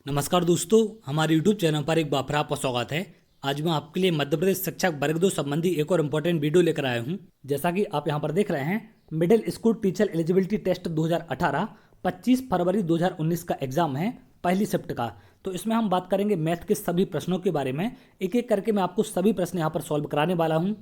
नमस्कार दोस्तों, हमारे YouTube चैनल पर एक बार फिर आपका स्वागत है। आज मैं आपके लिए मध्य प्रदेश शिक्षक वर्ग 2 संबंधी एक और इम्पोर्टेंट वीडियो लेकर आया हूं। जैसा कि आप यहां पर देख रहे हैं, middle school teacher eligibility test 2018 25 फरवरी 2019 का एग्जाम है, पहली शिफ्ट का। तो इसमें हम बात करेंगे मैथ के सभी प्रश्नों के बारे में। एक एक करके मैं आपको सभी प्रश्न यहाँ पर सॉल्व कराने वाला हूँ।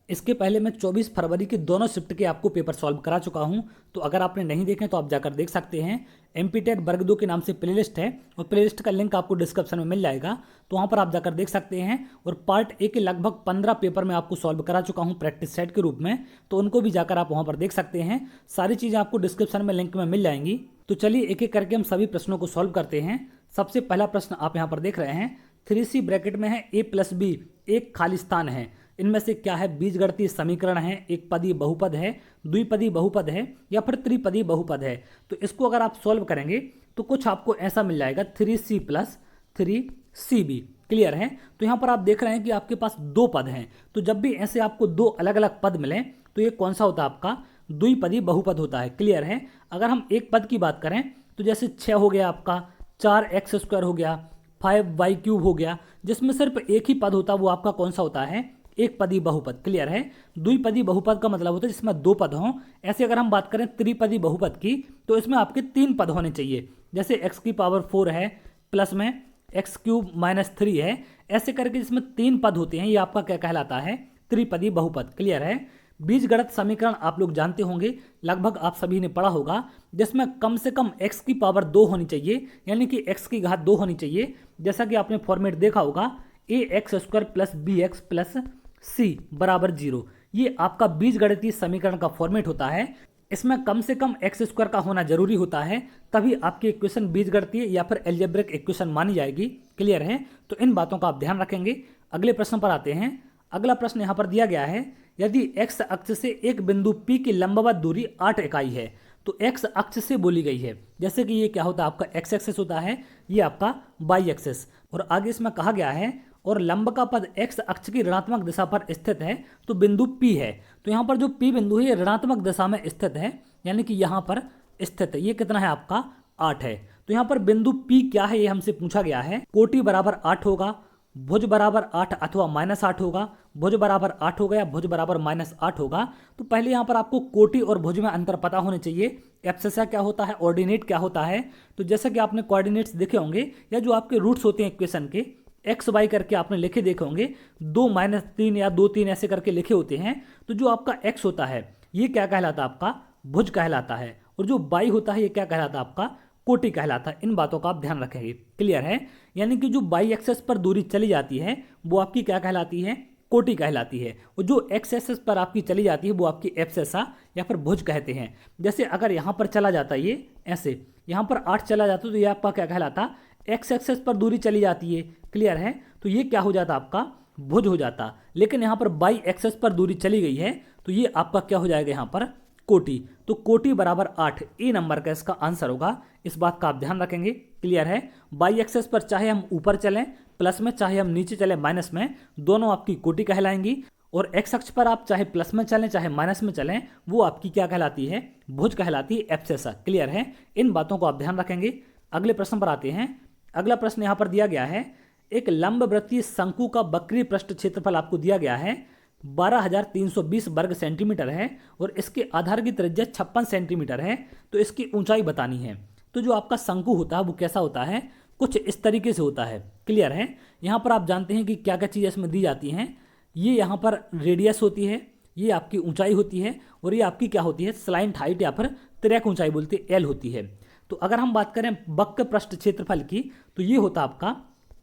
इसके पहले मैं 24 फरवरी के दोनों शिफ्ट के आपको पेपर सॉल्व करा चुका हूं, तो अगर आपने नहीं देखे तो आप जाकर देख सकते हैं। एमपीटेट वर्ग 2 के नाम से प्लेलिस्ट है और प्लेलिस्ट का लिंक आपको डिस्क्रिप्शन में मिल जाएगा, तो वहां पर आप जाकर देख सकते हैं। और पार्ट ए के लगभग 15 पेपर मैं आपको सॉल्व करा चुका हूं प्रैक्टिस सेट के रूप में, तो उनको भी जाकर आप वहां पर देख सकते हैं। सारी चीज़ें आपको डिस्क्रिप्शन में लिंक में मिल जाएंगी। तो चलिए एक एक करके हम सभी प्रश्नों को सॉल्व करते हैं। सबसे पहला प्रश्न आप यहाँ पर देख रहे हैं, 3C ब्रैकेट में है a + b, एक खाली स्थान है, इनमें से क्या है? बीजगणितीय समीकरण है, एक पदी बहुपद है, द्विपदी बहुपद है या फिर त्रिपदी बहुपद है। तो इसको अगर आप सॉल्व करेंगे तो कुछ आपको ऐसा मिल जाएगा, 3C + 3CB। क्लियर है? तो यहाँ पर आप देख रहे हैं कि आपके पास दो पद हैं, तो जब भी ऐसे आपको दो अलग अलग पद मिलें तो ये कौन सा होता है? आपका द्विपदी बहुपद होता है। क्लियर है? अगर हम एक पद की बात करें तो जैसे 6 हो गया आपका, 4x² हो गया, 5y³ हो गया, जिसमें सिर्फ एक ही पद होता है, वो आपका कौन सा होता है? एक पदी बहुपद। क्लियर है? द्विपदी बहुपद का मतलब होता है जिसमें दो पद हों। ऐसे अगर हम बात करें त्रिपदी बहुपद की, तो इसमें आपके 3 पद होने चाहिए। जैसे x⁴ है, प्लस में x³ - 3 है, ऐसे करके जिसमें 3 पद होते हैं, ये आपका क्या कहलाता है? त्रिपदी बहुपद। क्लियर है? बीजगणित समीकरण आप लोग जानते होंगे, लगभग आप सभी ने पढ़ा होगा, जिसमें कम से कम x⁻² होनी चाहिए, यानी कि x की घात 2 होनी चाहिए। जैसा कि आपने फॉर्मेट देखा होगा, ax² + bx + c = 0। ये आपका बीजगणितीय समीकरण का फॉर्मेट होता है। इसमें कम से कम x² का होना जरूरी होता है, तभी आपकी इक्वेशन बीजगणितीय या फिर एल्जेब्रिक इक्वेशन मानी जाएगी। क्लियर है? तो इन बातों का आप ध्यान रखेंगे। अगले प्रश्न पर आते हैं। अगला प्रश्न यहाँ पर दिया गया है, यदि x अक्ष से एक बिंदु P की लंबवत दूरी 8 इकाई है, तो x अक्ष से बोली गई है। जैसे कि ये क्या होता है? आपका x एक्सिस होता है, ये आपका y एक्सिस। और आगे इसमें कहा गया है, और लंब का पद x अक्ष की ऋणात्मक दिशा पर स्थित है, तो बिंदु P है। तो यहाँ पर जो P बिंदु है ये ऋणात्मक दिशा में स्थित है, यानी कि यहाँ पर स्थित है। ये कितना है? आपका 8 है। तो यहाँ पर बिंदु P क्या है, ये हमसे पूछा गया है। कोटि बराबर 8 होगा, भुज बराबर 8 अथवा -8 होगा, भुज बराबर 8 होगा या भुज बराबर -8 होगा। तो पहले यहाँ पर आपको कोटि और भुज में अंतर पता होने चाहिए। एब्सिसा क्या होता है, ऑर्डिनेट क्या होता है। तो जैसा कि आपने कोऑर्डिनेट्स देखे होंगे, या जो आपके रूट्स होते हैं इक्वेशन के, एक्स वाई करके आपने लिखे देखे होंगे, 2 - 3 या 2 3 ऐसे करके लिखे होते हैं। तो जो आपका एक्स होता है ये क्या कहलाता है? आपका भुज कहलाता है। और जो वाई होता है ये क्या कहलाता है? आपका कोटि कहलाता है। इन बातों का आप ध्यान रखेंगे। क्लियर है? यानी कि जो वाई एक्सेस पर दूरी चली जाती है वो आपकी क्या कहलाती है? कोटि कहलाती है। और जो एक्स एक्सेस पर आपकी चली जाती है वो आपकी एब्सिसा या फिर भुज कहते हैं। जैसे अगर यहाँ पर चला जाता है ये ऐसे, यहाँ पर 8 चला जाता तो ये आपका क्या कहलाता? एक्स एक्सेस पर दूरी चली जाती है। क्लियर है? तो ये क्या हो जाता? आपका भुज हो जाता। लेकिन यहाँ पर वाई एक्सेस पर दूरी चली गई है, तो ये आपका क्या हो जाएगा? यहाँ पर कोटि। तो कोटि बराबर 8 ए नंबर का इसका आंसर होगा। इस बात का आप ध्यान रखेंगे। क्लियर है? वाई एक्सेस पर चाहे हम ऊपर चलें प्लस में, चाहे हम नीचे चलें माइनस में, दोनों आपकी कोटि कहलाएंगी। और एक्स अक्ष पर आप चाहे प्लस में चलें चाहे माइनस में चलें, वो आपकी क्या कहलाती है? भुज कहलाती है, एब्सिसा। क्लियर है? इन बातों को आप ध्यान रखेंगे। अगले प्रश्न पर आते हैं। अगला प्रश्न यहाँ पर दिया गया है, एक लंबवृत्तीय शंकु का वक्रीय पृष्ठ क्षेत्रफल आपको दिया गया है, 12,320 वर्ग सेंटीमीटर है, और इसके आधार की त्रिज्या 56 सेंटीमीटर है। तो इसकी ऊंचाई बतानी है। तो जो आपका शंकु होता है वो कैसा होता है? कुछ इस तरीके से होता है। क्लियर है? यहाँ पर आप जानते हैं कि क्या क्या चीज़ें इसमें दी जाती हैं। ये यहाँ पर रेडियस होती है, ये आपकी ऊंचाई होती है, और ये आपकी क्या होती है? स्लाइंट हाइट या फिर तिर्यक ऊंचाई बोलते हैं, एल होती है। तो अगर हम बात करें वक्र पृष्ठ क्षेत्रफल की, तो ये होता आपका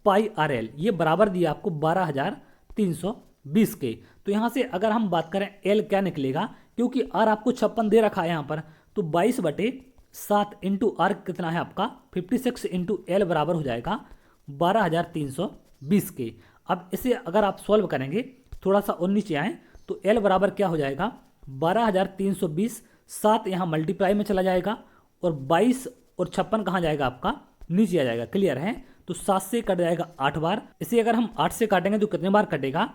πRL, ये बराबर दिया आपको 12,320 के। तो यहाँ से अगर हम बात करें एल क्या निकलेगा, क्योंकि आर आपको 56 दे रखा है यहाँ पर, तो 22/7 × आर कितना है? आपका 56 × एल बराबर हो जाएगा 12,320 के। अब इसे अगर आप सॉल्व करेंगे, थोड़ा सा और नीचे आए, तो एल बराबर क्या हो जाएगा? 12,320, 7 यहाँ मल्टीप्लाई में चला जाएगा, और 22 और 56 कहाँ जाएगा? आपका नीचे आ जाएगा। क्लियर है? तो 7 से कट जाएगा 8 बार। इसे अगर हम 8 से काटेंगे तो कितने बार कटेगा?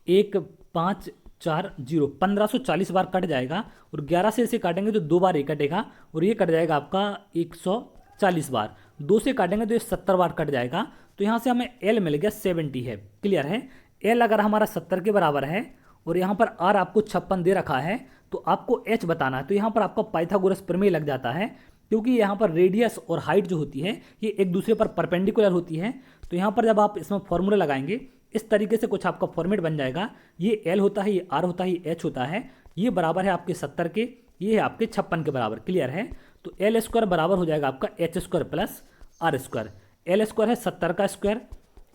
1 5 4 0, 1540 बार कट जाएगा। और 11 से इसे काटेंगे तो 2 बार ये कटेगा, और ये कट जाएगा आपका 140 बार। 2 से काटेंगे तो ये 70 बार कट जाएगा, तो यहाँ से हमें एल मिल गया 70 है। क्लियर है। एल अगर हमारा 70 के बराबर है और यहाँ पर आर आपको 56 दे रखा है, तो आपको एच बताना है। तो यहाँ पर आपका पाइथागोरस प्रमेय लग जाता है, क्योंकि यहाँ पर रेडियस और हाइट जो होती है ये एक दूसरे पर परपेंडिकुलर होती है। तो यहाँ पर जब आप इसमें फॉर्मूला लगाएंगे इस तरीके से कुछ आपका फॉर्मेट बन जाएगा। ये एल होता है, ये आर होता है, ये एच होता है, ये बराबर है आपके 70 के, ये है आपके 56 के बराबर। क्लियर है। तो एल स्क्वायर बराबर हो जाएगा आपका H square plus R square. L square है 70 का स्क्वायर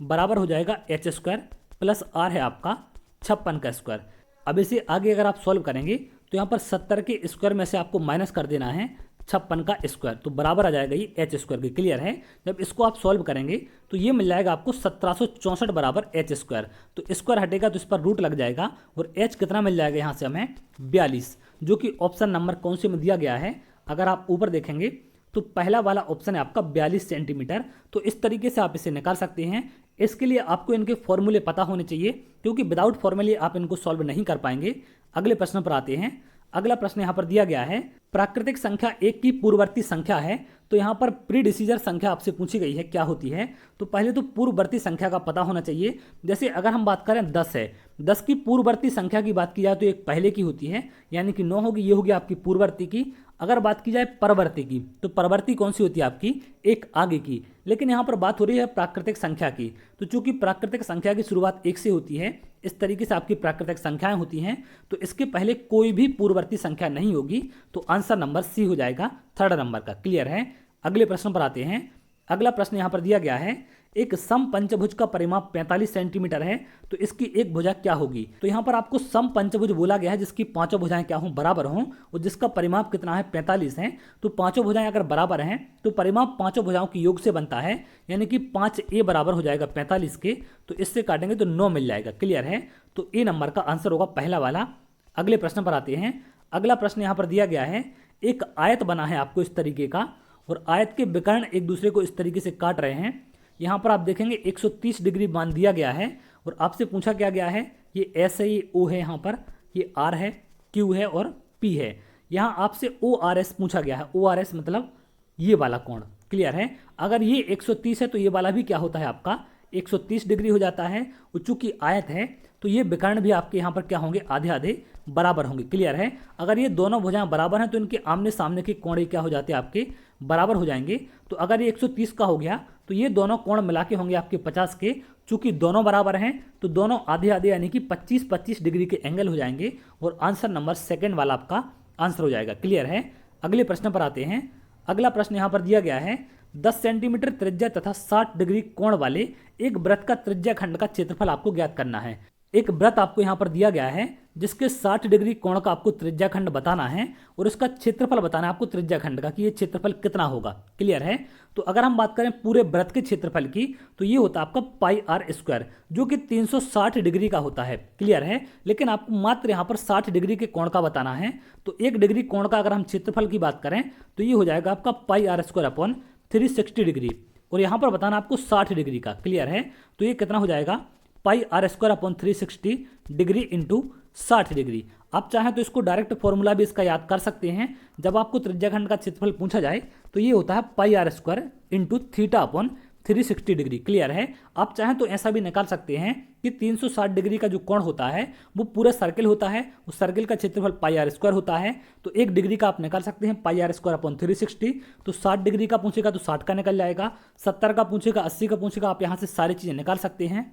बराबर हो जाएगा एच स्क्वायर प्लस आर है आपका 56 का स्क्वायर। अब इसे आगे अगर आप सॉल्व करेंगे तो यहाँ पर 70 के स्क्वायर में से आपको माइनस कर देना है 56 का स्क्वायर, तो बराबर आ जाएगा ये एच स्क्वायर के। क्लियर है। जब इसको आप सॉल्व करेंगे तो ये मिल जाएगा आपको 1764 बराबर एच स्क्वायर। तो स्क्वायर हटेगा तो इस पर रूट लग जाएगा और एच कितना मिल जाएगा यहाँ से हमें 42, जो कि ऑप्शन नंबर कौन से में दिया गया है। अगर आप ऊपर देखेंगे तो पहला वाला ऑप्शन है आपका 42 सेंटीमीटर। तो इस तरीके से आप इसे निकाल सकते हैं। इसके लिए आपको इनके फॉर्मूले पता होने चाहिए, क्योंकि विदाउट फॉर्मूले आप इनको सॉल्व नहीं कर पाएंगे। अगले प्रश्न पर आते हैं। अगला प्रश्न यहाँ पर दिया गया है, प्राकृतिक संख्या 1 की पूर्ववर्ती संख्या है। तो यहाँ पर प्रीडिसीजर संख्या आपसे पूछी गई है, क्या होती है। तो पहले तो पूर्ववर्ती संख्या का पता होना चाहिए। जैसे अगर हम बात करें 10 है, 10 की पूर्ववर्ती संख्या की बात की जाए तो एक पहले की होती है, यानी कि 9 होगी, ये होगी आपकी पूर्ववर्ती की। अगर बात की जाए परवर्ती की, तो परवर्ती कौन सी होती है आपकी, एक आगे की। लेकिन यहाँ पर बात हो रही है प्राकृतिक संख्या की, तो चूंकि प्राकृतिक संख्या की शुरुआत 1 से होती है, इस तरीके से आपकी प्राकृतिक संख्याएं होती हैं, तो इसके पहले कोई भी पूर्ववर्ती संख्या नहीं होगी। तो आंसर नंबर सी हो जाएगा 3rd नंबर का। क्लियर है। अगले प्रश्न पर आते हैं। अगला प्रश्न यहाँ पर दिया गया है, एक सम पंचभुज का परिमाप 45 सेंटीमीटर है, तो इसकी एक भुजा क्या होगी। तो यहाँ पर आपको सम पंचभुज बोला गया है जिसकी पांचों भुजाएं क्या हों, बराबर हों, और जिसका परिमाप कितना है 45 है। तो पांचों भुजाएं अगर बराबर हैं तो परिमाप पांचों भुजाओं की योग से बनता है, यानी कि 5a बराबर हो जाएगा 45 के। तो इससे काटेंगे तो 9 मिल जाएगा। क्लियर है। तो ए नंबर का आंसर होगा पहला वाला। अगले प्रश्न पर आते हैं। अगला प्रश्न यहाँ पर दिया गया है, एक आयत बना है आपको इस तरीके का, और आयत के विकर्ण एक दूसरे को इस तरीके से काट रहे हैं। यहाँ पर आप देखेंगे 130 डिग्री मान दिया गया है, और आपसे पूछा क्या गया है, ये एस है, ये ओ है, यहाँ पर ये आर है, क्यू है और पी है। यहाँ आपसे ओ आर एस पूछा गया है। ओ आर एस मतलब ये वाला कोण। क्लियर है। अगर ये 130 है तो ये वाला भी क्या होता है आपका 130 डिग्री हो जाता है। और चूंकि आयत है तो ये विकर्ण भी आपके यहाँ पर क्या होंगे, आधे आधे बराबर होंगे। क्लियर है। अगर ये दोनों भुजाएं बराबर हैं तो इनके आमने सामने के कोण क्या हो जाते हैं, आपके बराबर हो जाएंगे। तो अगर ये 130 का हो गया तो ये दोनों कोण मिला के होंगे आपके 50 के। चूंकि दोनों बराबर हैं तो दोनों आधे आधे यानी कि 25-25 डिग्री के एंगल हो जाएंगे, और आंसर नंबर 2nd वाला आपका आंसर हो जाएगा। क्लियर है। अगले प्रश्न पर आते हैं। अगला प्रश्न यहाँ पर दिया गया है, 10 सेंटीमीटर त्रिज्या तथा 60 डिग्री कोण वाले एक वृत्त का त्रिज्या खंड का क्षेत्रफल आपको ज्ञात करना है। एक वृत्त आपको यहाँ पर दिया गया है जिसके 60 डिग्री कोण का आपको त्रिज्या खंड बताना है, और इसका क्षेत्रफल बताना है आपको त्रिज्या खंड का, कि ये क्षेत्रफल कितना होगा। क्लियर है। तो अगर हम बात करें पूरे वृत्त के क्षेत्रफल की तो ये होता है आपका पाई आर स्क्वायर, जो कि 360 डिग्री का होता है। क्लियर है। लेकिन आपको मात्र यहाँ पर 60 डिग्री के कोण का बताना है। तो 1 डिग्री कोण का अगर हम क्षेत्रफल की बात करें तो ये हो जाएगा आपका पाई आर स्क्वायर अपॉन 360 डिग्री, और यहाँ पर बताना आपको 60 डिग्री का। क्लियर है। तो ये कितना हो जाएगा, pi R square upon 360 degree into 60 degree. आप चाहें तो इसको डायरेक्ट फॉर्मूला भी इसका याद कर सकते हैं। जब आपको त्रिज्याखंड का क्षेत्रफल पूछा जाए तो ये होता है pi R square into theta upon 360 degree. Clear है। आप चाहें तो ऐसा भी निकाल सकते हैं कि 360 डिग्री का जो कोण होता है वो पूरा सर्किल होता है, उस सर्किल का क्षेत्रफल पाई आर स्क्वायर होता है। तो 1 डिग्री का आप निकाल सकते हैं पाई आर स्क्वायर अपॉन 360। तो 60 डिग्री का पूछेगा तो 60 का निकल जाएगा, 70 का पूछेगा, 80 का पूछेगा, आप यहाँ से सारी चीजें निकाल सकते हैं।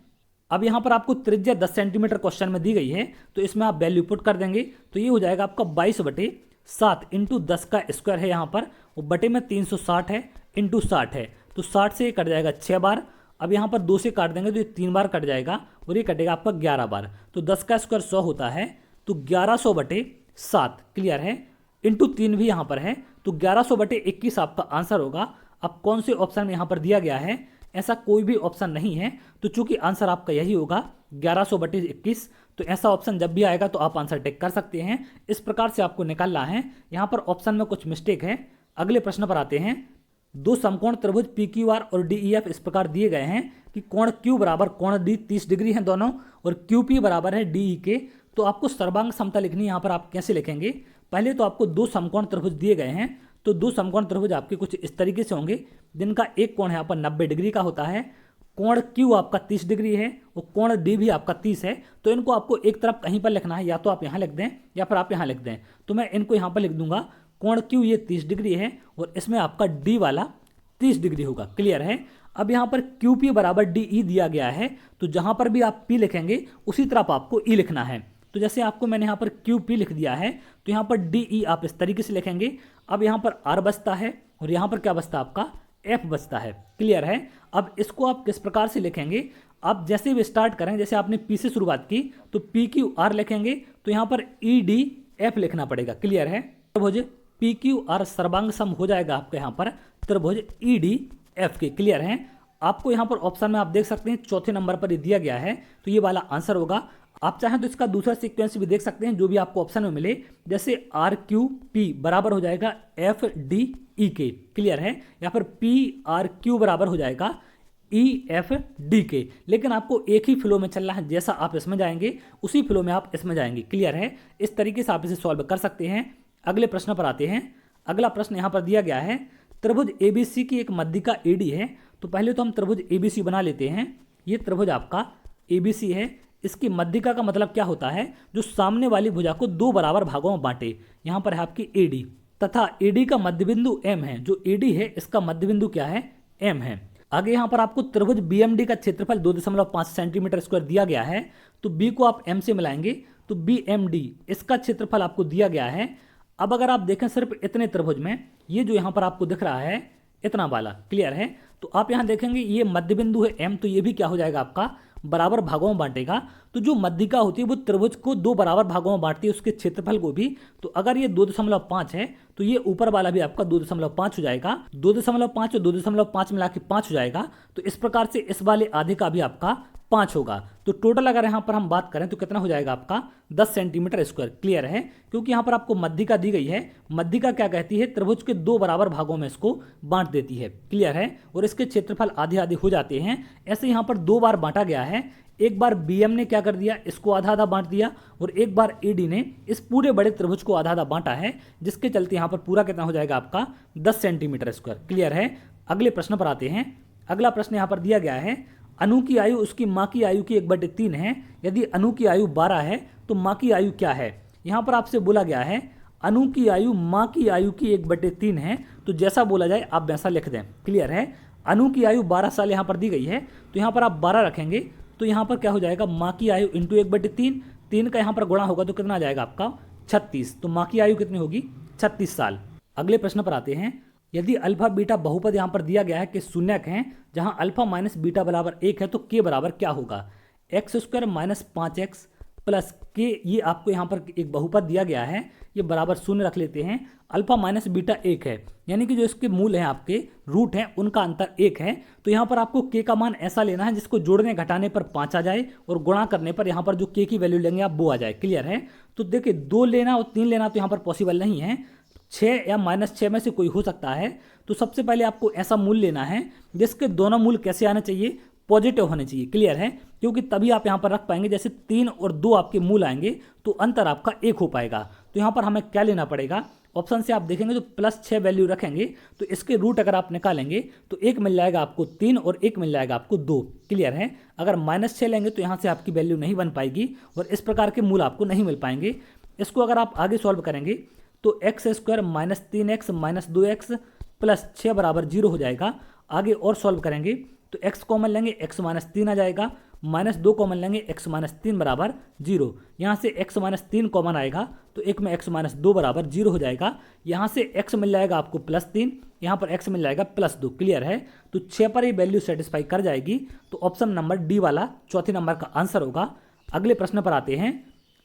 अब यहाँ पर आपको त्रिज्या 10 सेंटीमीटर क्वेश्चन में दी गई है, तो इसमें आप वैल्यू पुट कर देंगे तो ये हो जाएगा आपका 22/7 इंटू 10 का स्क्वायर है यहाँ पर, और बटे में 360 है इंटू 60 है, तो 60 से ये कट जाएगा 6 बार। अब यहाँ पर 2 से काट देंगे तो ये 3 बार कट जाएगा, और ये कटेगा आपका 11 बार। तो 10 का स्क्वायर 100 होता है, तो 1100/7। क्लियर है। इंटू 3 भी यहाँ पर है, तो 1100/21 आपका आंसर होगा। अब कौन से ऑप्शन में यहाँ पर दिया गया है, ऐसा कोई भी ऑप्शन नहीं है, तो चूंकि आंसर आपका यही होगा 1100/21। तो ऐसा ऑप्शन जब भी आएगा तो आप आंसर टिक कर सकते हैं। इस प्रकार से आपको निकालना है। यहाँ पर ऑप्शन में कुछ मिस्टेक है। अगले प्रश्न पर आते हैं। 2 समकोण त्रिभुज PQR और DEF इस प्रकार दिए गए हैं कि कोण Q बराबर कोण D 30 डिग्री है दोनों, और QP बराबर है DE के। तो आपको सर्वांग समता लिखनी है। यहाँ पर आप कैसे लिखेंगे, पहले तो आपको 2 समकोण त्रिभुज दिए गए हैं, तो दो समकोण त्रिभुज आपके कुछ इस तरीके से होंगे, जिनका एक कोण यहाँ पर 90 डिग्री का होता है, कोण Q आपका 30 डिग्री है और कोण D भी आपका 30 है। तो इनको आपको एक तरफ कहीं पर लिखना है, या तो आप यहाँ लिख दें या फिर आप यहाँ लिख दें। तो मैं इनको यहाँ पर लिख दूंगा, कोण Q ये 30 डिग्री है और इसमें आपका D वाला 30 डिग्री होगा। क्लियर है। अब यहाँ पर QP बराबर DE दिया गया है, तो जहाँ पर भी आप P लिखेंगे उसी तरफ आपको E लिखना है। तो जैसे आपको मैंने यहाँ पर QP लिख दिया है, तो यहाँ पर DE आप इस तरीके से लिखेंगे। अब यहाँ पर R बचता है और यहाँ पर क्या बचता है आपका F बचता है। क्लियर है। अब इसको आप किस प्रकार से लिखेंगे, आप जैसे भी स्टार्ट करें, जैसे आपने P से शुरुआत की तो PQR लिखेंगे, तो यहाँ पर EDF लिखना पड़ेगा। क्लियर है। त्रिभुज PQR सर्वांग सम हो जाएगा आपके यहाँ पर त्रिभुज EDF के। क्लियर है। आपको यहाँ पर ऑप्शन में आप देख सकते हैं चौथे नंबर पर ये दिया गया है, तो ये वाला आंसर होगा। आप चाहें तो इसका दूसरा सीक्वेंस भी देख सकते हैं, जो भी आपको ऑप्शन में मिले, जैसे RQP बराबर हो जाएगा FDE के। क्लियर है। या फिर PRQ बराबर हो जाएगा EFD के। लेकिन आपको एक ही फ्लो में चलना है, जैसा आप इसमें जाएंगे उसी फ्लो में आप इसमें जाएंगे। क्लियर है। इस तरीके से आप इसे सॉल्व कर सकते हैं। अगले प्रश्न पर आते हैं। अगला प्रश्न यहाँ पर दिया गया है, त्रिभुज ABC की एक मध्यिका AD है। तो पहले तो हम त्रिभुज ABC बना लेते हैं। ये त्रिभुज आपका ABC है। इसकी मध्यिका का मतलब क्या होता है, जो सामने वाली भुजा को दो बराबर भागों में बांटे। यहाँ पर है आपकी AD तथा AD का मध्यबिंदु M है। जो AD है इसका मध्यबिंदु क्या है, M है। आगे यहाँ पर आपको त्रिभुज BMD का क्षेत्रफल 2.5 सेंटीमीटर स्क्वायर दिया गया है। तो B को आप M से मिलाएंगे तो BMD इसका क्षेत्रफल आपको दिया गया है। अब अगर आप देखें सिर्फ इतने त्रिभुज में, ये जो यहाँ पर आपको दिख रहा है इतना वाला, क्लियर है, तो आप यहाँ देखेंगे ये मध्य बिंदु है M, तो ये भी क्या हो जाएगा आपका बराबर भागों में बांटेगा। तो जो मध्यिका होती है वो त्रिभुज को दो बराबर भागों में बांटती है, उसके क्षेत्रफल को भी। तो अगर ये 2.5 है तो ये ऊपर वाला भी आपका 2.5 हो जाएगा। 2.5 और 2.5 मिला के 5 हो जाएगा। तो इस प्रकार से इस वाले आधे का भी आपका 5 होगा। तो टोटल अगर यहाँ पर हम बात करें तो कितना हो जाएगा आपका 10 सेंटीमीटर स्क्वायर। क्लियर है। क्योंकि यहाँ पर आपको मध्यिका दी गई है। मध्यिका क्या कहती है, त्रिभुज के दो बराबर भागों में इसको बांट देती है। क्लियर है। और इसके क्षेत्रफल आधे आधे हो जाते हैं। ऐसे यहाँ पर दो बार बांटा गया है। एक बार BM ने क्या कर दिया, इसको आधा आधा बांट दिया, और एक बार AD ने इस पूरे बड़े त्रिभुज को आधा आधा बांटा है, जिसके चलते यहाँ पर पूरा कितना हो जाएगा आपका 10 सेंटीमीटर स्क्वायर। क्लियर है। अगले प्रश्न पर आते हैं। अगला प्रश्न यहाँ पर दिया गया है, अनु की आयु उसकी माँ की आयु की 1/3 है। यदि अनु की आयु 12 है तो माँ की आयु क्या है। यहाँ पर आपसे बोला गया है अनु की आयु माँ की आयु की 1/3 है। तो जैसा बोला जाए आप वैसा लिख दें। क्लियर है। अनु की आयु 12 साल यहाँ पर दी गई है, तो यहाँ पर आप 12 रखेंगे तो यहाँ पर क्या हो जाएगा, माँ की आयु इंटू 1/3, 3 का यहाँ पर गुणा होगा तो कितना आ जाएगा आपका 36। तो माँ की आयु कितनी होगी 36 साल। अगले प्रश्न पर आते हैं। यदि अल्फा बीटा बहुपद यहाँ पर दिया गया है कि शून्यक हैं, जहाँ अल्फा माइनस बीटा बराबर 1 है, तो के बराबर क्या होगा, x² माइनस 5x प्लस के। ये आपको यहाँ पर एक बहुपद दिया गया है, ये बराबर 0 रख लेते हैं। अल्फा माइनस बीटा 1 है, यानी कि जो इसके मूल हैं आपके रूट हैं उनका अंतर 1 है। तो यहाँ पर आपको के का मान ऐसा लेना है जिसको जोड़ने घटाने पर 5 आ जाए और गुणा करने पर यहाँ पर जो के की वैल्यू लेंगे आप वो आ जाए। क्लियर है। तो देखिए 2 लेना और 3 लेना तो यहाँ पर पॉसिबल नहीं है, 6 या -6 में से कोई हो सकता है। तो सबसे पहले आपको ऐसा मूल लेना है जिसके दोनों मूल कैसे आने चाहिए, पॉजिटिव होने चाहिए। क्लियर है। क्योंकि तभी आप यहाँ पर रख पाएंगे। जैसे 3 और 2 आपके मूल आएंगे तो अंतर आपका 1 हो पाएगा। तो यहाँ पर हमें क्या लेना पड़ेगा, ऑप्शन से आप देखेंगे तो +6 वैल्यू रखेंगे तो इसके रूट अगर आप निकालेंगे तो 1 मिल जाएगा आपको 3 और 1 मिल जाएगा आपको 2। क्लियर है। अगर -6 लेंगे तो यहाँ से आपकी वैल्यू नहीं बन पाएगी और इस प्रकार के मूल आपको नहीं मिल पाएंगे। इसको अगर आप आगे सॉल्व करेंगे तो x² minus 3x minus 2x plus 6 बराबर 0 हो जाएगा। आगे और सॉल्व करेंगे तो x कॉमन लेंगे x माइनस 3 आ जाएगा, -2 कॉमन लेंगे x माइनस 3 बराबर 0। यहाँ से x माइनस 3 कॉमन आएगा तो 1 में x माइनस 2 बराबर 0 हो जाएगा। यहाँ से x मिल जाएगा आपको +3, यहाँ पर x मिल जाएगा +2। क्लियर है। तो 6 पर ये वैल्यू सेटिस्फाई कर जाएगी। तो ऑप्शन नंबर डी वाला चौथे नंबर का आंसर होगा। अगले प्रश्न पर आते हैं।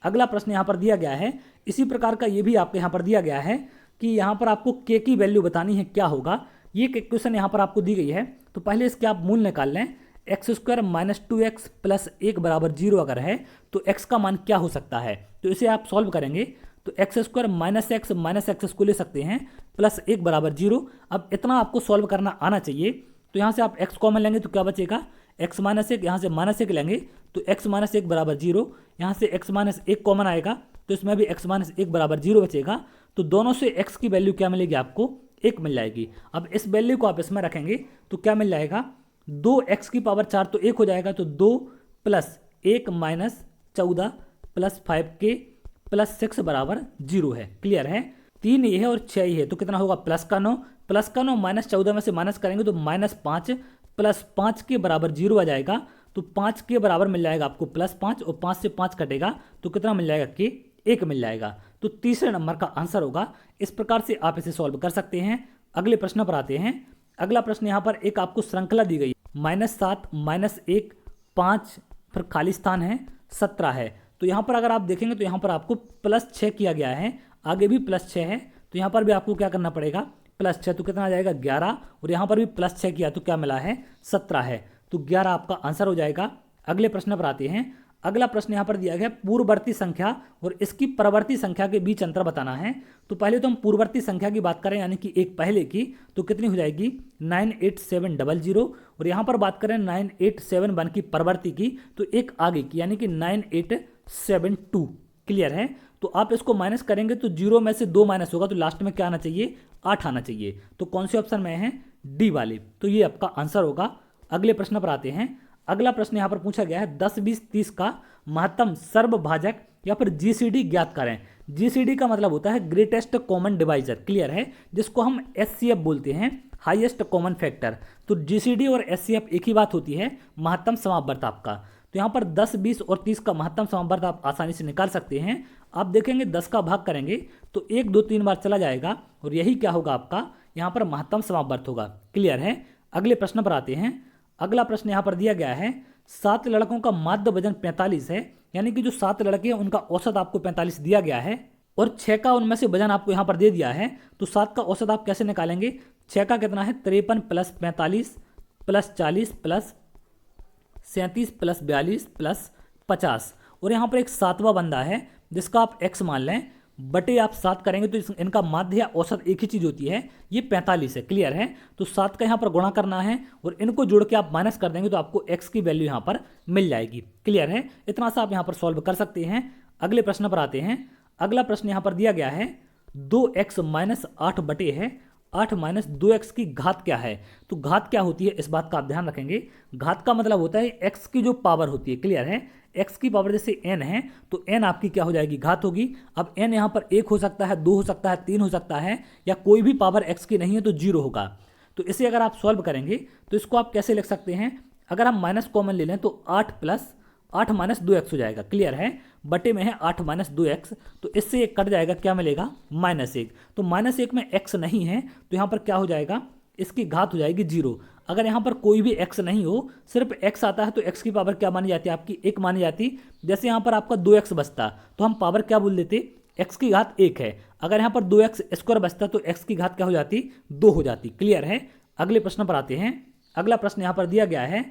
अगला प्रश्न यहाँ पर दिया गया है, इसी प्रकार का ये भी आपके यहाँ पर दिया गया है कि यहाँ पर आपको के की वैल्यू बतानी है क्या होगा। ये क्वेश्चन यहाँ पर आपको दी गई है। तो पहले इसके आप मूल निकाल लें। x² माइनस 2x प्लस 1 बराबर 0 अगर है तो x का मान क्या हो सकता है। तो इसे आप सॉल्व करेंगे तो x² माइनस x को ले सकते हैं प्लस 1 बराबर 0। अब इतना आपको सॉल्व करना आना चाहिए। तो यहाँ से आप x कॉमन लेंगे तो क्या बचेगा, x माइनस 1, यहाँ से -1 लेंगे तो x माइनस 1 बराबर 0। यहाँ से x माइनस 1 कॉमन आएगा तो इसमें भी x माइनस 1 बराबर 0 बचेगा। तो दोनों से x की वैल्यू क्या मिलेगी आपको 1 मिल जाएगी। अब इस वैल्यू को आप इसमें रखेंगे तो क्या मिल जाएगा, 2x की पावर 4 तो 1 हो जाएगा, तो 2 plus 1 minus 14 plus 5k plus 6 बराबर 0 है। क्लियर है, 3 ये है और 6 ये है, तो कितना होगा प्लस का 9, प्लस का 9 माइनस 14 में से माइनस करेंगे तो -5 प्लस 5 के बराबर 0 आ जाएगा, तो 5 के बराबर मिल जाएगा आपको +5 और 5 से 5 कटेगा तो कितना मिल जाएगा कि 1 मिल जाएगा। तो तीसरे नंबर का आंसर होगा। इस प्रकार से आप इसे सॉल्व कर सकते हैं। अगले प्रश्न पर आते हैं। अगला प्रश्न यहाँ पर एक आपको श्रृंखला दी गई, -7 -1 5 फिर खाली स्थान है 17 है। तो यहाँ पर अगर आप देखेंगे तो यहाँ पर आपको +6 किया गया है, आगे भी +6 है, तो यहाँ पर भी आपको क्या करना पड़ेगा +6, तो कितना आ जाएगा 11, और यहाँ पर भी +6 किया तो क्या मिला है 17 है, तो 11 आपका आंसर हो जाएगा। अगले प्रश्न पर आते हैं। अगला प्रश्न यहाँ पर दिया गया पूर्ववर्ती संख्या और इसकी परवर्ती संख्या के बीच अंतर बताना है। तो पहले तो हम पूर्ववर्ती संख्या की बात करें यानी कि एक पहले की, तो कितनी हो जाएगी 98700, और यहाँ पर बात करें 9871 की परवर्ती की तो एक आगे की यानी कि 9872। क्लियर है, तो आप इसको माइनस करेंगे तो 0 में से 2 माइनस होगा तो लास्ट में क्या आना चाहिए 8 आना चाहिए। तो कौन से ऑप्शन में है डी वाले, तो ये आपका आंसर होगा। अगले प्रश्न पर आते हैं। अगला प्रश्न यहाँ पर पूछा गया है 10 20 30 का महत्तम सर्वभाजक या फिर जीसीडी ज्ञात करें। जीसीडी का मतलब होता है ग्रेटेस्ट कॉमन डिवाइजर। क्लियर है, जिसको हम एचसीएफ बोलते हैं, हाईएस्ट कॉमन फैक्टर। तो जीसीडी और एचसीएफ एक ही बात होती है, महत्तम समावर्त आपका। तो यहाँ पर 10 20 और 30 का महत्तम समावर्त आप आसानी से निकाल सकते हैं। आप देखेंगे 10 का भाग करेंगे तो 1 2 3 बार चला जाएगा और यही क्या होगा आपका यहाँ पर महत्तम समावर्त होगा। क्लियर है, अगले प्रश्न पर आते हैं। अगला प्रश्न यहाँ पर दिया गया है 7 लड़कों का माध्य वजन 45 है, यानी कि जो 7 लड़के हैं उनका औसत आपको 45 दिया गया है और 6 का उनमें से वजन आपको यहाँ पर दे दिया है। तो 7 का औसत आप कैसे निकालेंगे, 6 का कितना है 53 plus 45 plus 40 plus 37 plus 42 plus 50, और यहाँ पर एक 7वां बंदा है जिसका आप x मान लें, बटे आप 7 करेंगे तो इनका माध्य या औसत एक ही चीज़ होती है, ये 45 है। क्लियर है, तो 7 का यहाँ पर गुणा करना है और इनको जोड़ के आप माइनस कर देंगे तो आपको x की वैल्यू यहाँ पर मिल जाएगी। क्लियर है, इतना सा आप यहाँ पर सॉल्व कर सकते हैं। अगले प्रश्न पर आते हैं। अगला प्रश्न यहाँ पर दिया गया है 2x माइनस 8 बटे है 8 माइनस 2x की घात क्या है। तो घात क्या होती है इस बात का आप ध्यान रखेंगे। घात का मतलब होता है x की जो पावर होती है। क्लियर है, x की पावर जैसे n है तो n आपकी क्या हो जाएगी घात होगी। अब n यहाँ पर 1 हो सकता है, 2 हो सकता है, 3 हो सकता है, या कोई भी पावर x की नहीं है तो 0 होगा। तो इसे अगर आप सॉल्व करेंगे तो इसको आप कैसे लिख सकते हैं, अगर हम माइनस कॉमन ले लें तो 8 प्लस 8 माइनस 2x हो जाएगा। क्लियर है, बटे में है 8 माइनस 2x, तो इससे एक कट जाएगा, क्या मिलेगा -1। तो -1 में x नहीं है तो यहाँ पर क्या हो जाएगा, इसकी घात हो जाएगी 0। अगर यहाँ पर कोई भी x नहीं हो, सिर्फ x आता है तो x की पावर क्या मानी जाती है आपकी 1 मानी जाती। जैसे यहाँ पर आपका 2x बचता तो हम पावर क्या बोल देते, x की घात 1 है। अगर यहाँ पर 2x स्क्वायर बचता तो x की घात क्या हो जाती 2 हो जाती। क्लियर है, अगले प्रश्न पर आते हैं। अगला प्रश्न यहाँ पर दिया गया है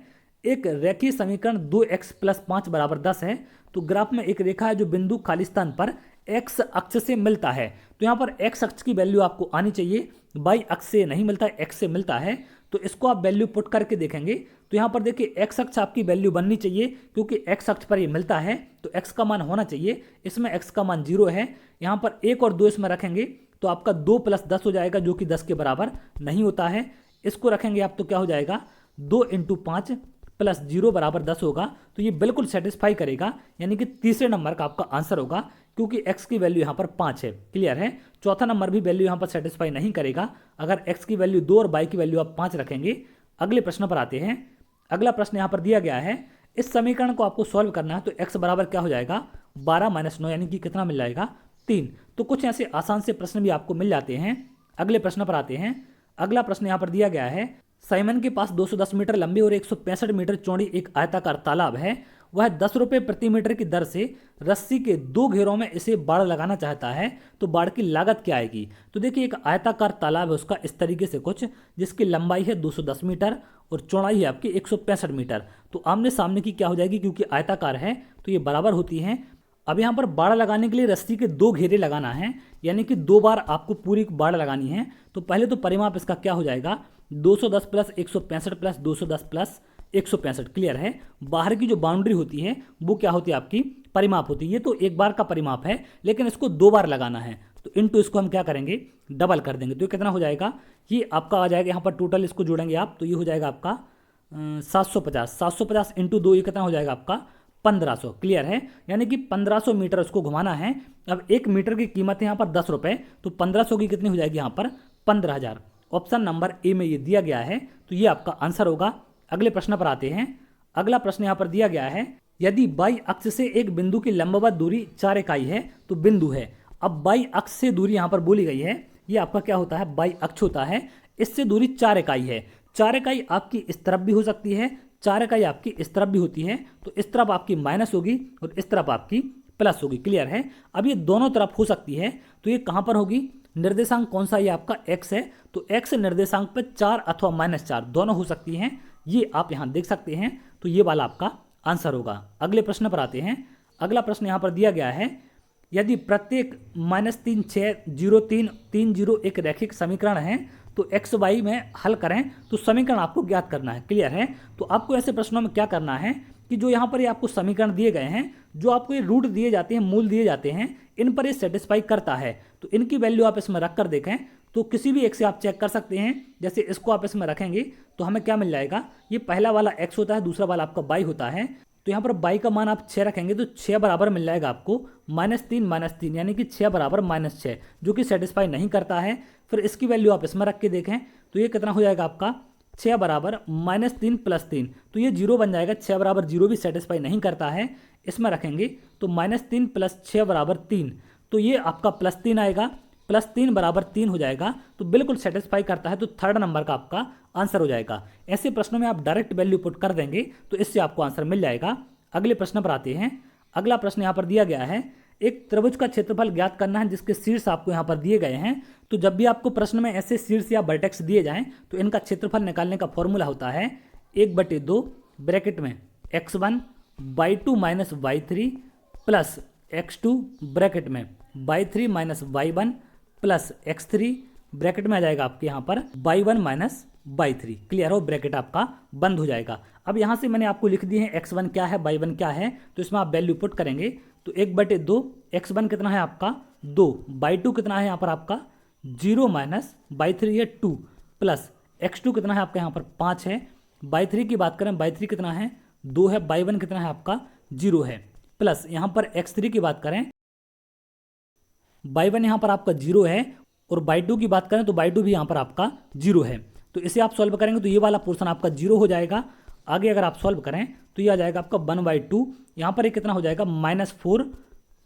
एक रेखीय समीकरण 2x प्लस 5 बराबर 10 है। तो ग्राफ में एक रेखा है जो बिंदु खाली स्थान पर x अक्ष से मिलता है। तो यहाँ पर x अक्ष की वैल्यू आपको आनी चाहिए, y अक्ष से नहीं मिलता है, x से मिलता है। तो इसको आप वैल्यू पुट करके देखेंगे तो यहाँ पर देखिए x अक्ष आपकी वैल्यू बननी चाहिए, क्योंकि x अक्ष पर ये मिलता है तो x का मान होना चाहिए। इसमें x का मान 0 है। यहाँ पर 1 और 2 इसमें रखेंगे तो आपका 2 प्लस 10 हो जाएगा, जो कि 10 के बराबर नहीं होता है। इसको रखेंगे आप तो क्या हो जाएगा 2 × 5 प्लस 0 बराबर 10 होगा। तो ये बिल्कुल सेटिस्फाई करेगा, यानी कि तीसरे नंबर का आपका आंसर होगा, क्योंकि x की वैल्यू यहाँ पर 5 है। क्लियर है, चौथा नंबर भी वैल्यू यहाँ पर सेटिस्फाई नहीं करेगा अगर x की वैल्यू 2 और y की वैल्यू आप 5 रखेंगे। अगले प्रश्न पर आते हैं। अगला प्रश्न यहाँ पर दिया गया है इस समीकरण को आपको सॉल्व करना है। तो x बराबर क्या हो जाएगा 12 - 9, यानी कि कितना मिल जाएगा 3। तो कुछ ऐसे आसान से प्रश्न भी आपको मिल जाते हैं। अगले प्रश्न पर आते हैं। अगला प्रश्न यहाँ पर दिया गया है साइमन के पास 210 मीटर लंबी और 165 मीटर चौड़ी एक आयताकार तालाब है। वह 10 रुपये प्रति मीटर की दर से रस्सी के 2 घेरों में इसे बाड़ लगाना चाहता है, तो बाड़ की लागत क्या आएगी। तो देखिए एक आयताकार तालाब है उसका इस तरीके से कुछ, जिसकी लंबाई है 210 मीटर और चौड़ाई है आपकी 165 मीटर। तो आमने सामने की क्या हो जाएगी, क्योंकि आयताकार है तो ये बराबर होती हैं। अब यहाँ पर बाड़ लगाने के लिए रस्सी के 2 घेरे लगाना है, यानी कि 2 बार आपको पूरी बाड़ लगानी है। तो पहले तो परिमाप इसका क्या हो जाएगा 210 प्लस 165 प्लस 210 प्लस 165। क्लियर है, बाहर की जो बाउंड्री होती है वो क्या होती है आपकी परिमाप होती है। ये तो एक बार का परिमाप है, लेकिन इसको 2 बार लगाना है। तो इनटू इसको हम क्या करेंगे, डबल कर देंगे। तो ये कितना हो जाएगा, ये आपका आ जाएगा यहाँ पर टोटल, इसको जोड़ेंगे आप तो ये हो जाएगा आपका 750 इंटू 2, ये कितना हो जाएगा आपका 1500। क्लियर है, यानी कि 1500 मीटर उसको घुमाना है। अब 1 मीटर की कीमत है यहाँ पर 10 रुपये, तो 1500 की कितनी हो जाएगी यहाँ पर 15,000। ऑप्शन नंबर ए में ये दिया गया है, तो ये आपका आंसर होगा। अगले प्रश्न पर आते हैं। अगला प्रश्न यहाँ पर दिया गया है, यदि बाई अक्ष से एक बिंदु की लंबवत दूरी 4 इकाई है तो बिंदु है। अब बाई अक्ष से दूरी यहाँ पर बोली गई है, ये आपका क्या होता है, बाई अक्ष होता है, इससे दूरी 4 इकाई है। 4 इकाई आपकी इस तरफ भी हो सकती है, 4 इकाई आपकी इस तरफ भी होती है, तो इस तरफ आपकी माइनस होगी और इस तरफ आपकी प्लस होगी। क्लियर है, अब ये दोनों तरफ हो सकती है, तो ये कहाँ पर होगी, निर्देशांक कौन सा, ये आपका x है, तो x निर्देशांक पे 4 अथवा -4 दोनों हो सकती हैं, ये आप यहाँ देख सकते हैं। तो ये वाला आपका आंसर होगा। अगले प्रश्न पर आते हैं। अगला प्रश्न यहाँ पर दिया गया है, यदि प्रत्येक -3 6 0 3 3 0 एक रैखिक समीकरण है तो एक्स वाई में हल करें तो समीकरण आपको ज्ञात करना है। क्लियर है, तो आपको ऐसे प्रश्नों में क्या करना है कि जो यहाँ पर ये आपको समीकरण दिए गए हैं, जो आपको ये रूट दिए जाते हैं, मूल दिए जाते हैं, इन पर ये सेटिस्फाई करता है, तो इनकी वैल्यू आप इसमें रख कर देखें तो किसी भी एक से आप चेक कर सकते हैं। जैसे इसको आप इसमें रखेंगे तो हमें क्या मिल जाएगा, ये पहला वाला x होता है, दूसरा वाला आपका y होता है, तो यहाँ पर y का मान आप 6 रखेंगे तो 6 बराबर मिल जाएगा आपको -3 यानी कि 6 बराबर -6, जो कि सेटिस्फाई नहीं करता है। फिर इसकी वैल्यू आप इसमें रख के देखें तो ये कितना हो जाएगा आपका 6 बराबर -3 + 3, तो ये 0 बन जाएगा। 6 बराबर 0 भी सेटिस्फाई नहीं करता है, इसमें रखेंगे तो -3 + 6 बराबर 3, तो ये आपका +3 आएगा, +3 बराबर 3 हो जाएगा, तो बिल्कुल सेटिस्फाई करता है, तो थर्ड नंबर का आपका आंसर हो जाएगा। ऐसे प्रश्नों में आप डायरेक्ट वैल्यू पुट कर देंगे तो इससे आपको आंसर मिल जाएगा। अगले प्रश्न पर आते हैं। अगला प्रश्न यहाँ पर दिया गया है, एक त्रिभुज का क्षेत्रफल ज्ञात करना है जिसके शीर्ष आपको यहाँ पर दिए गए हैं। तो जब भी आपको प्रश्न में ऐसे शीर्ष या वर्टेक्स दिए जाएं तो इनका क्षेत्रफल निकालने का फॉर्मूला होता है 1/2 ब्रैकेट में x1 y2 - y3 plus x2 bracket में y3 - y1 plus x3 bracket में आ जाएगा आपके यहाँ पर y1 - y3। क्लियर हो, ब्रैकेट आपका बंद हो जाएगा। अब यहाँ से मैंने आपको लिख दिए हैं x1 क्या है, y1 क्या है, तो इसमें आप वैल्यू पुट करेंगे तो 1/2, x1 कितना है आपका 2, y2 कितना है यहाँ पर आपका 0 - y3 ये 2 प्लस x2 कितना है आपका यहाँ पर 5 है, y3 की बात करें y3 कितना है 2 है, y1 कितना है आपका 0 है, प्लस यहाँ पर x3 की बात करें y1 यहाँ पर आपका 0 है और y2 की बात करें तो y2 भी यहाँ पर आपका 0 है। तो इसे आप सॉल्व करेंगे तो ये वाला पोर्शन आपका 0 हो जाएगा। आगे अगर आप सॉल्व करें तो ये आ जाएगा आपका 1/2, यहाँ पर ये कितना हो जाएगा -4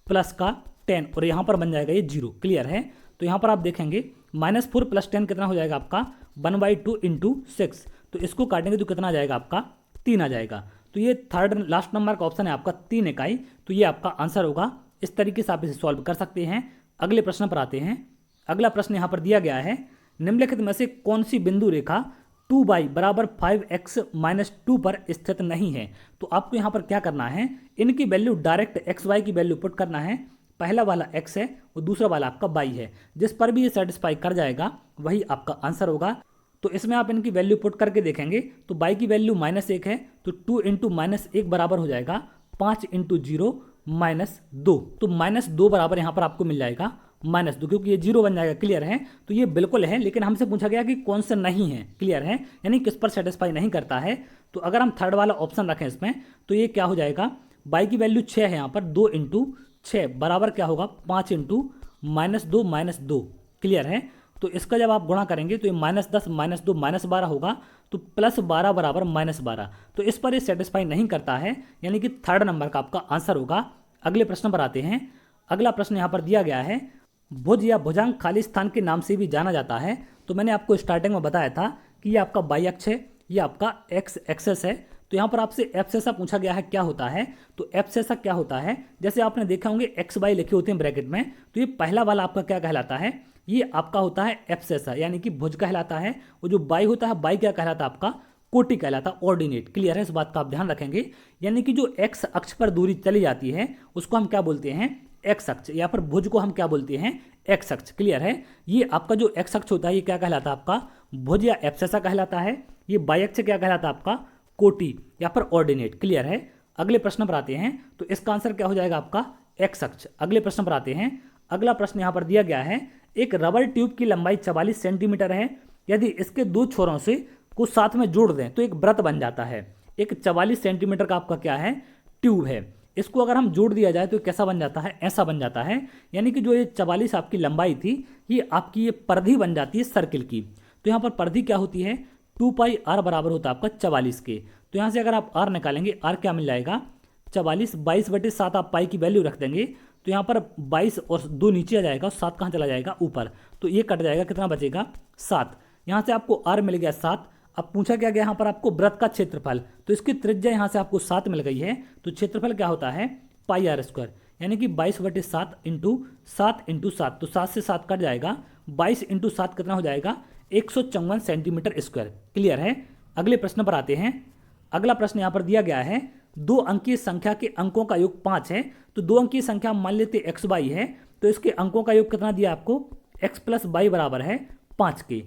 प्लस का 10 और यहाँ पर बन जाएगा ये 0। क्लियर है, तो यहाँ पर आप देखेंगे -4 + 10 कितना हो जाएगा आपका 1/2 × 6, तो इसको काटेंगे तो कितना आ जाएगा आपका 3 आ जाएगा। तो ये थर्ड लास्ट नंबर का ऑप्शन है आपका 3 इकाई, तो ये आपका आंसर होगा। इस तरीके से आप इसे सॉल्व कर सकते हैं। अगले प्रश्न पर आते हैं। अगला प्रश्न यहाँ पर दिया गया है, निम्नलिखित में से कौन सी बिंदु रेखा 2y = 5x - 2 पर स्थित नहीं है। तो आपको यहाँ पर क्या करना है, इनकी वैल्यू डायरेक्ट एक्स वाई की वैल्यू पुट करना है। पहला वाला x है और दूसरा वाला आपका y है, जिस पर भी ये सेटिस्फाई कर जाएगा वही आपका आंसर होगा। तो इसमें आप इनकी वैल्यू पुट करके देखेंगे तो y की वैल्यू -1 है, तो 2 × -1 बराबर हो जाएगा 5 × 0 -2, तो -2 बराबर यहाँ पर आपको मिल जाएगा -2, क्योंकि ये 0 बन जाएगा। क्लियर है, तो ये बिल्कुल है, लेकिन हमसे पूछा गया कि कौन सा नहीं है। क्लियर है, यानी किस पर सेटिस्फाई नहीं करता है। तो अगर हम थर्ड वाला ऑप्शन रखें इसमें तो ये क्या हो जाएगा, y की वैल्यू 6 है यहाँ पर, 2 × 6 बराबर क्या होगा 5 × -2 -2। क्लियर है, तो इसका जब आप गुणा करेंगे तो ये -10 -2 -12 होगा, तो +12 बराबर -12, तो इस पर ये सेटिस्फाई नहीं करता है, यानी कि थर्ड नंबर का आपका आंसर होगा। अगले प्रश्न पर आते हैं। अगला प्रश्न यहाँ पर दिया गया है, भुज या भुजांग खाली स्थान के नाम से भी जाना जाता है। तो मैंने आपको स्टार्टिंग में बताया था कि ये आपका y अक्ष है, ये आपका x एक्सेस है। तो यहाँ पर आपसे एब्सेसा पूछा गया है क्या होता है, तो एब्सेसा क्या होता है, जैसे आपने देखा होंगे XY लिखे होते हैं ब्रैकेट में, तो ये पहला वाला आपका क्या कहलाता है, ये आपका होता है एब्सेसा, यानी कि भुज कहलाता है। और जो y होता है, y क्या कहलाता है आपका कोटि कहलाता, ऑर्डिनेट। क्लियर है, इस बात का आप ध्यान रखेंगे। यानी कि जो x अक्ष पर दूरी चली जाती है उसको हम क्या बोलते हैं, x अक्ष, या फिर भुज को हम क्या बोलते हैं, x अक्ष। क्लियर है, ये आपका जो x अक्ष होता है ये क्या कहलाता है आपका भुज या एब्सेसा कहलाता है। ये y अक्ष क्या कहलाता है आपका कोटि या फिर ऑर्डिनेट। क्लियर है, अगले प्रश्न पर आते हैं। तो इसका आंसर क्या हो जाएगा आपका x अक्ष। अगले प्रश्न पर आते हैं। अगला प्रश्न यहाँ पर दिया गया है, एक रबर ट्यूब की लंबाई 44 सेंटीमीटर है। यदि इसके दो छोरों से को साथ में जोड़ दें तो एक वृत्त बन जाता है। एक 44 सेंटीमीटर का आपका क्या है, ट्यूब है। इसको अगर हम जोड़ दिया जाए तो कैसा बन जाता है, ऐसा बन जाता है। यानी कि जो ये 44 आपकी लंबाई थी, ये आपकी ये परिधि बन जाती है सर्किल की। तो यहाँ पर परिधि क्या होती है, 2πr बराबर होता है आपका 44 के। तो यहाँ से अगर आप r निकालेंगे, r क्या मिल जाएगा, 44, 22/7 आप पाई की वैल्यू रख देंगे। तो यहाँ पर 22 और 2 नीचे आ जाएगा और 7 कहाँ चला जाएगा, ऊपर। तो ये कट जाएगा, कितना बचेगा, 7। यहाँ से आपको r मिल गया 7। अब पूछा क्या गया यहाँ पर आपको वृत्त का क्षेत्रफल, तो इसकी त्रिज्या यहाँ से आपको 7 मिल गई है। तो क्षेत्रफल क्या होता है, πr², यानी कि 22/7 इंटू 7 तो 7 से 7 कट जाएगा, 22 इंटू 7 कितना हो जाएगा, 154 सेंटीमीटर स्क्वायर। क्लियर है। अगले प्रश्न पर आते हैं। अगला प्रश्न यहाँ पर दिया गया है, 2 अंकीय संख्या के अंकों का योग 5 है। तो 2 अंकीय संख्या मान लेते x y है, तो इसके अंकों का योग कितना दिया आपको, x + y बराबर है 5 के।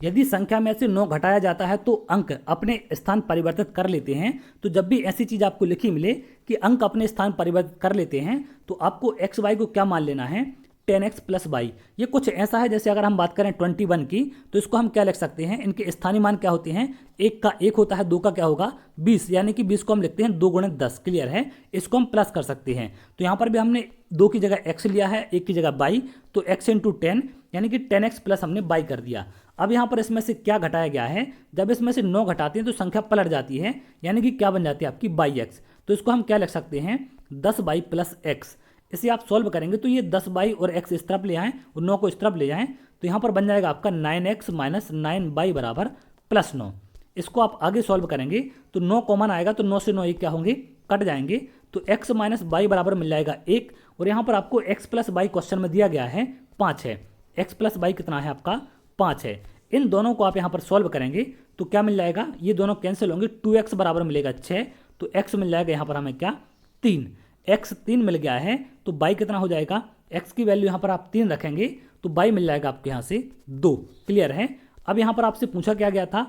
यदि संख्या में से 9 घटाया जाता है तो अंक अपने स्थान परिवर्तित कर लेते हैं। तो जब भी ऐसी चीज आपको लिखी मिले कि अंक अपने स्थान परिवर्तित कर लेते हैं, तो आपको एक्स वाई को क्या मान लेना है, 10x + y। ये कुछ ऐसा है जैसे अगर हम बात करें 21 की, तो इसको हम क्या लिख सकते हैं, इनके स्थानीय मान क्या होते हैं, 1 का 1 होता है, 2 का क्या होगा, 20, यानी कि 20 को हम लिखते हैं 2 × 10। क्लियर है। इसको हम प्लस कर सकते हैं। तो यहाँ पर भी हमने 2 की जगह x लिया है, 1 की जगह y, तो x × 10 यानी कि 10x प्लस हमने y कर दिया। अब यहाँ पर इसमें से क्या घटाया गया है, जब इसमें से 9 घटाते हैं तो संख्या पलट जाती है, यानी कि क्या बन जाती है आपकी y(x). तो इसको हम क्या लिख सकते हैं, 10y + x। इसे आप सॉल्व करेंगे तो ये 10y और x इस तरफ ले आएँ और 9 को इस तरफ ले जाएं, तो यहाँ पर बन जाएगा आपका 9x - 9y बराबर +9। इसको आप आगे सॉल्व करेंगे तो 9 कॉमन आएगा, तो 9 से 9 क्या होंगे, कट जाएंगे। तो x - y बराबर मिल जाएगा 1। और यहाँ पर आपको x + y क्वेश्चन में दिया गया है 5 है, x + y कितना है आपका 5 है। इन दोनों को आप यहाँ पर सॉल्व करेंगे तो क्या मिल जाएगा, ये दोनों कैंसिल होंगे, 2x बराबर मिलेगा 6। तो x मिल जाएगा यहाँ पर हमें क्या, 3। x 3 मिल गया है, तो y कितना हो जाएगा, x की वैल्यू यहाँ पर आप 3 रखेंगे तो y मिल जाएगा आपके यहाँ से 2। क्लियर है। अब यहाँ पर आपसे पूछा क्या गया था,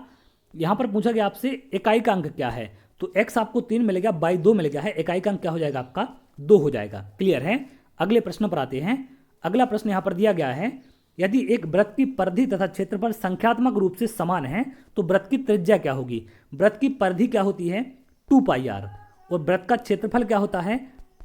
यहाँ पर पूछा गया आपसे इकाई का अंक क्या है, तो x आपको 3 मिल गया, y 2 मिल गया है, इकाई का अंक क्या हो जाएगा आपका 2 हो जाएगा। क्लियर है। अगले प्रश्न पर आते हैं। अगला प्रश्न यहाँ पर दिया गया है, यदि एक वृत्त की परिधि तथा क्षेत्रफल संख्यात्मक रूप से समान है तो वृत्त की त्रिज्या क्या होगी। वृत्त की परिधि क्या होती है, 2πr, और वृत्त का क्षेत्रफल क्या होता है,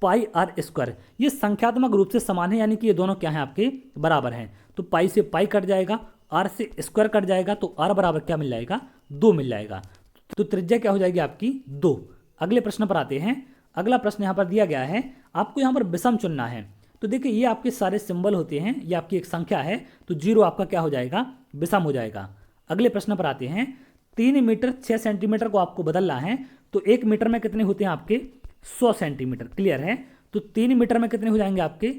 πr²। ये संख्यात्मक रूप से समान है, यानी कि ये दोनों क्या हैं, आपके बराबर हैं। तो पाई से पाई कट जाएगा, r से स्क्वायर कट जाएगा, तो r बराबर क्या मिल जाएगा, 2 मिल जाएगा। तो त्रिज्या क्या हो जाएगी आपकी 2। अगले प्रश्न पर आते हैं। अगला प्रश्न यहाँ पर दिया गया है, आपको यहाँ पर विषम चुनना है। तो देखिए ये आपके सारे सिंबल होते हैं, ये आपकी एक संख्या है, तो 0 आपका क्या हो जाएगा, विषम हो जाएगा। अगले प्रश्न पर आते हैं। 3 मीटर 6 सेंटीमीटर को आपको बदलना है, तो 1 मीटर में कितने होते हैं आपके 100 सेंटीमीटर। क्लियर है। तो 3 मीटर में कितने हो जाएंगे आपके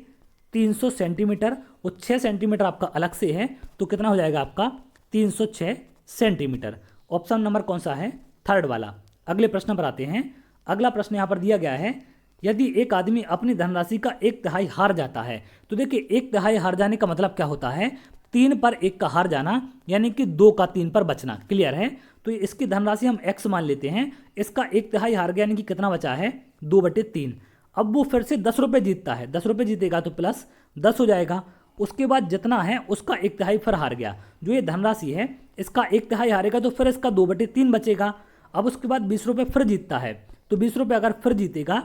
300 सेंटीमीटर, और 6 सेंटीमीटर आपका अलग से है, तो कितना हो जाएगा आपका 306 सेंटीमीटर। ऑप्शन नंबर कौन सा है, 3rd वाला। अगले प्रश्न पर आते हैं। अगला प्रश्न यहाँ पर दिया गया है, यदि एक आदमी अपनी धनराशि का 1/3 हार जाता है, तो देखिए 1/3 हार जाने का मतलब क्या होता है, 3 पर 1 का हार जाना, यानी कि 2 का 3 पर बचना। क्लियर है। तो इसकी धनराशि हम x मान लेते हैं, इसका 1/3 हार गया, यानी कि कितना बचा है, 2/3। अब वो फिर से 10 रुपये जीतता है, 10 रुपये जीतेगा तो प्लस 10 हो जाएगा। उसके बाद जितना है उसका 1/3 फिर हार गया। जो ये धनराशि है इसका 1/3 हारेगा तो फिर इसका 2/3 बचेगा। अब उसके बाद 20 रुपये फिर जीतता है, तो 20 रुपये अगर फिर जीतेगा,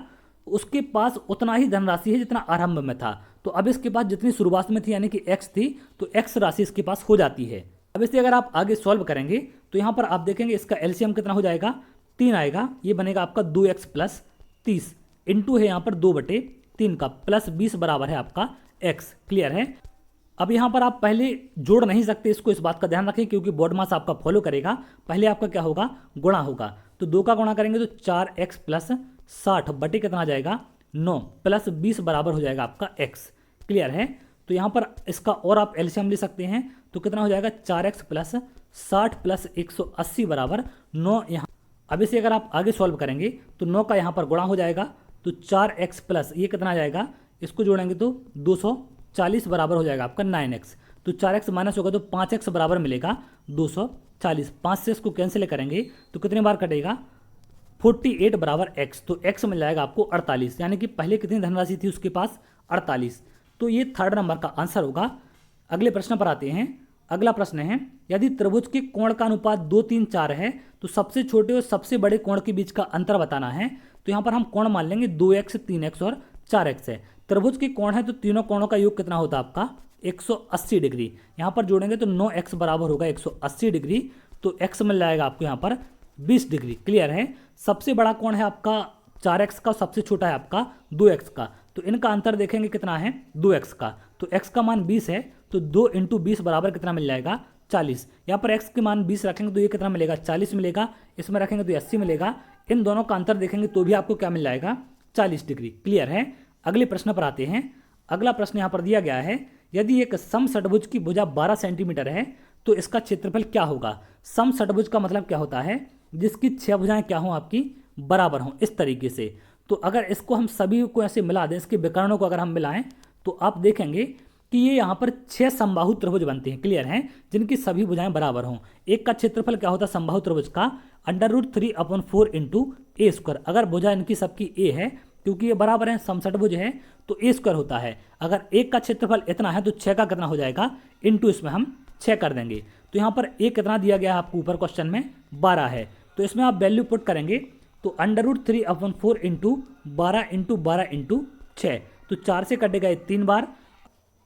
उसके पास उतना ही धनराशि है जितना आरंभ में था। तो अब इसके पास जितनी शुरुआत में थी, यानी कि x थी, तो x राशि इसके पास हो जाती है। अब इसे अगर आप आगे सॉल्व करेंगे तो यहाँ पर आप देखेंगे इसका एलसीएम कितना हो जाएगा, 3 आएगा। ये बनेगा आपका 2x + 30 इंटू है यहाँ पर 2/3 का, प्लस 20 बराबर है आपका x। क्लियर है। अब यहाँ पर आप पहले जोड़ नहीं सकते, इसको इस बात का ध्यान रखें, क्योंकि बोर्ड मास आपका फॉलो करेगा। पहले आपका क्या होगा, गुणा होगा। तो 2 का गुणा करेंगे तो 4x + 60 बटे कितना आ जाएगा, 9 प्लस 20 बराबर हो जाएगा आपका x। क्लियर है। तो यहाँ पर इसका और आप एलसीएम ले सकते हैं, तो कितना हो जाएगा, 4x + 60 + 180 बराबर 9। यहाँ अब इसे अगर आप आगे सॉल्व करेंगे तो 9 का यहाँ पर गुणा हो जाएगा, तो 4x प्लस ये कितना आ जाएगा, इसको जोड़ेंगे तो 240 बराबर हो जाएगा आपका 9x। तो 4x माइनस होगा तो 5x बराबर मिलेगा 240। 5 से इसको कैंसिल करेंगे तो कितने बार कटेगा, 48 बराबर x। तो x मिल जाएगा आपको 48, यानी कि पहले कितनी धनराशि थी उसके पास 48। तो तो ये थर्ड नंबर का आंसर होगा। अगले प्रश्न पर आते हैं। अगला प्रश्न है, यदि त्रिभुज के कोण का अनुपात 2, 3, 4 है तो सबसे छोटे और सबसे बड़े कोण के बीच का अंतर बताना है। तो यहाँ पर हम कोण मान लेंगे 2x, 3x और 4x है। त्रिभुज के कोण है तो तीनों कोणों का योग कितना होता है आपका 180 डिग्री। यहाँ पर जोड़ेंगे तो 9x बराबर होगा 180 डिग्री, तो x मिल जाएगा आपको यहाँ पर 20 डिग्री। क्लियर है। सबसे बड़ा कोण है आपका 4x का, सबसे छोटा है आपका 2x का, तो इनका अंतर देखेंगे कितना है 2x का। तो x का मान 20 है, तो 2 × 20 बराबर कितना मिल जाएगा 40। यहाँ पर x के मान 20 रखेंगे तो ये कितना मिलेगा 40 मिलेगा, इसमें रखेंगे तो 80 मिलेगा। इन दोनों का अंतर देखेंगे तो भी आपको क्या मिल जाएगा 40 डिग्री। क्लियर है। अगले प्रश्न पर आते हैं। अगला प्रश्न यहाँ पर दिया गया है, यदि एक समषटभुज की भुजा 12 सेंटीमीटर है तो इसका क्षेत्रफल क्या होगा। समषटभुज का मतलब क्या होता है, जिसकी 6 भुजाएं क्या हों आपकी बराबर हों, इस तरीके से। तो अगर इसको हम सभी को ऐसे मिला दें, इसके विकर्णों को अगर हम मिलाएं तो आप देखेंगे कि ये यहाँ पर 6 समबाहु त्रिभुज बनते हैं। क्लियर है, जिनकी सभी भुजाएं बराबर हों। एक का क्षेत्रफल क्या होता है समबाहु त्रिभुज का √3/4 × a²। अगर भुजा इनकी सबकी a है, क्योंकि ये बराबर है समषटभुज है, तो a² होता है। अगर एक का क्षेत्रफल इतना है तो 6 का कितना हो जाएगा इंटू इसमें हम 6 कर देंगे। तो यहाँ पर a कितना दिया गया है आपको ऊपर क्वेश्चन में 12 है, तो इसमें आप वैल्यू पुट करेंगे तो √3/4 × 12 × 12 × 6, तो 4 से कटेगा ये 3 बार।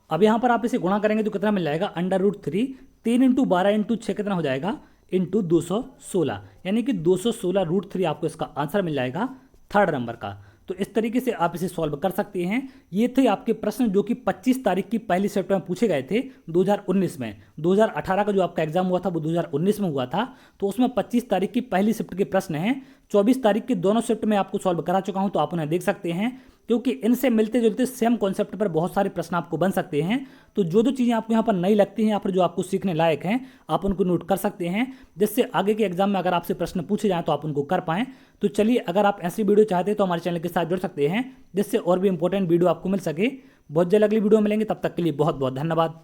अब यहाँ पर आप इसे गुणा करेंगे तो कितना मिल जाएगा √3, 3 × 12 × 6 कितना हो जाएगा इंटू 216, यानी कि 216√3 आपको इसका आंसर मिल जाएगा थर्ड नंबर का। तो इस तरीके से आप इसे सॉल्व कर सकते हैं। ये थे आपके प्रश्न जो कि 25 तारीख की पहली शिफ्ट में पूछे गए थे 2019 में। 2018 का जो आपका एग्जाम हुआ था वो 2019 में हुआ था, तो उसमें 25 तारीख की पहली शिफ्ट के प्रश्न हैं। 24 तारीख की दोनों शिफ्ट में आपको सॉल्व करा चुका हूं, तो आप उन्हें देख सकते हैं, क्योंकि इनसे मिलते जुलते सेम कॉन्सेप्ट पर बहुत सारे प्रश्न आपको बन सकते हैं। तो जो चीज़ें आपको यहाँ पर नई लगती हैं या फिर जो आपको सीखने लायक हैं, आप उनको नोट कर सकते हैं, जिससे आगे के एग्जाम में अगर आपसे प्रश्न पूछे जाएं तो आप उनको कर पाएं। तो चलिए, अगर आप ऐसी वीडियो चाहते हैं तो हमारे चैनल के साथ जुड़ सकते हैं, जिससे और भी इंपॉर्टेंट वीडियो आपको मिल सके। बहुत जल्द अगली वीडियो मिलेंगे, तब तक के लिए बहुत बहुत धन्यवाद।